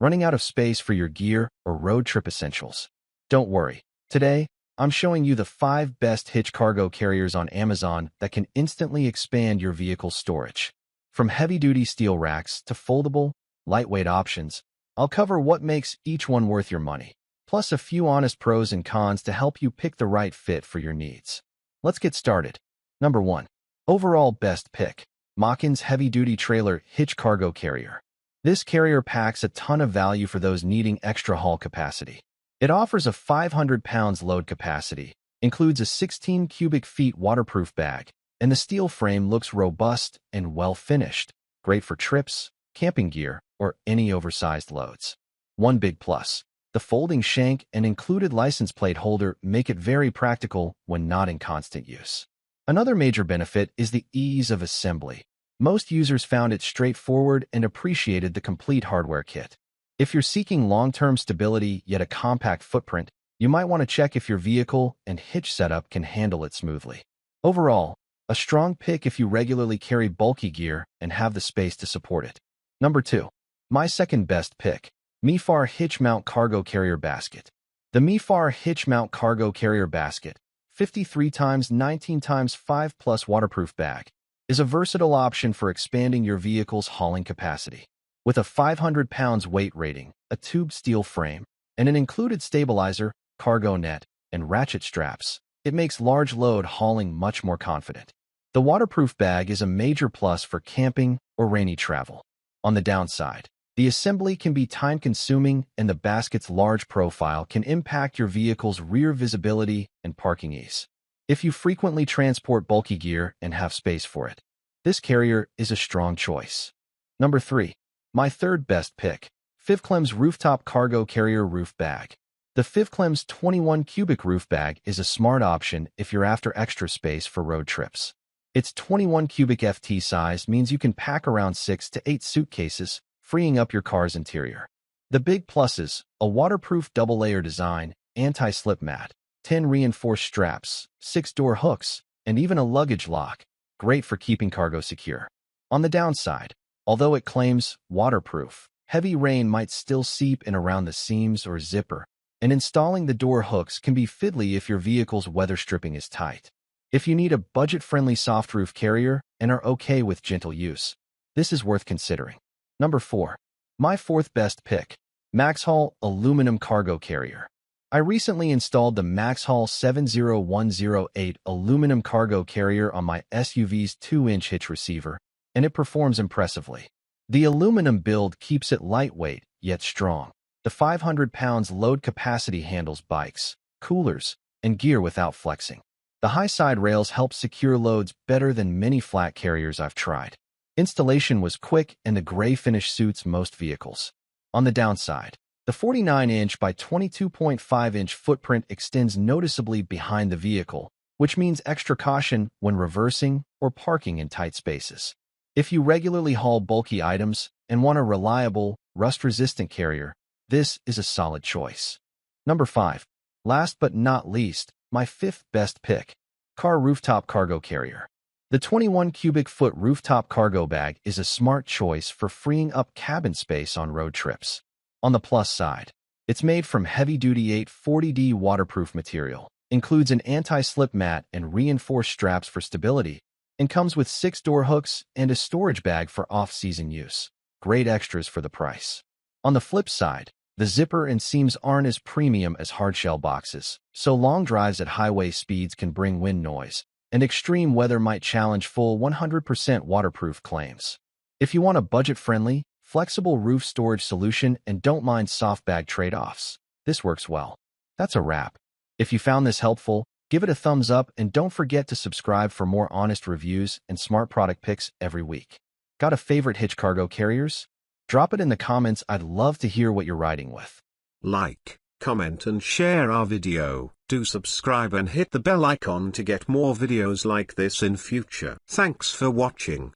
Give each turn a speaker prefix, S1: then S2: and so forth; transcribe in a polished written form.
S1: running out of space for your gear or road trip essentials. Don't worry. Today, I'm showing you the 5 best hitch cargo carriers on Amazon that can instantly expand your vehicle's storage. From heavy-duty steel racks to foldable, lightweight options, I'll cover what makes each one worth your money, plus a few honest pros and cons to help you pick the right fit for your needs. Let's get started. Number 1. Overall best pick. Machins Heavy-Duty Trailer Hitch Cargo Carrier. This carrier packs a ton of value for those needing extra haul capacity. It offers a 500 pounds load capacity, includes a 16 cubic feet waterproof bag, and the steel frame looks robust and well-finished, great for trips, camping gear, or any oversized loads. One big plus: the folding shank and included license plate holder make it very practical when not in constant use. Another major benefit is the ease of assembly. Most users found it straightforward and appreciated the complete hardware kit. If you're seeking long-term stability yet a compact footprint, you might want to check if your vehicle and hitch setup can handle it smoothly. Overall, a strong pick if you regularly carry bulky gear and have the space to support it. Number 2. My second best pick. MeFar Hitch Mount Cargo Carrier Basket. The MeFar Hitch Mount Cargo Carrier Basket, 53x19x5+ waterproof bag, is a versatile option for expanding your vehicle's hauling capacity. With a 500 pounds weight rating, a tube steel frame, and an included stabilizer, cargo net, and ratchet straps, it makes large load hauling much more confident. The waterproof bag is a major plus for camping or rainy travel. On the downside, the assembly can be time-consuming and the basket's large profile can impact your vehicle's rear visibility and parking ease. If you frequently transport bulky gear and have space for it, this carrier is a strong choice. Number 3. My third best pick. Fivclem's Rooftop Cargo Carrier Roof Bag. The Fivclem's 21 cubic roof bag is a smart option if you're after extra space for road trips. Its 21 cubic FT size means you can pack around 6 to 8 suitcases, freeing up your car's interior. The big pluses: a waterproof double-layer design, anti-slip mat, 10 reinforced straps, 6 door hooks, and even a luggage lock, great for keeping cargo secure. On the downside, although it claims waterproof, heavy rain might still seep in around the seams or zipper, and installing the door hooks can be fiddly if your vehicle's weather stripping is tight. If you need a budget-friendly soft roof carrier and are okay with gentle use, this is worth considering. Number 4. My fourth best pick. Maxhaul Aluminum Cargo Carrier. I recently installed the Maxhaul 70108 aluminum cargo carrier on my SUV's 2-inch hitch receiver, and it performs impressively. The aluminum build keeps it lightweight yet strong. The 500 pounds load capacity handles bikes, coolers, and gear without flexing. The high side rails help secure loads better than many flat carriers I've tried. Installation was quick and the gray finish suits most vehicles. On the downside, the 49-inch by 22.5-inch footprint extends noticeably behind the vehicle, which means extra caution when reversing or parking in tight spaces. If you regularly haul bulky items and want a reliable, rust-resistant carrier, this is a solid choice. Number 5. Last but not least, my fifth best pick. Car Rooftop Cargo Carrier. The 21 cubic foot rooftop cargo bag is a smart choice for freeing up cabin space on road trips. On the plus side, it's made from heavy-duty 840D waterproof material, includes an anti-slip mat and reinforced straps for stability, and comes with 6 door hooks and a storage bag for off-season use. Great extras for the price. On the flip side, the zipper and seams aren't as premium as hardshell boxes, so long drives at highway speeds can bring wind noise, and extreme weather might challenge full 100% waterproof claims. If you want a budget-friendly, flexible roof storage solution and don't mind soft bag trade-offs, this works well. That's a wrap. If you found this helpful, give it a thumbs up and don't forget to subscribe for more honest reviews and smart product picks every week. Got a favorite hitch cargo carriers? Drop it in the comments. I'd love to hear what you're riding with.
S2: Like, comment and share our video. Do subscribe and hit the bell icon to get more videos like this in future. Thanks for watching.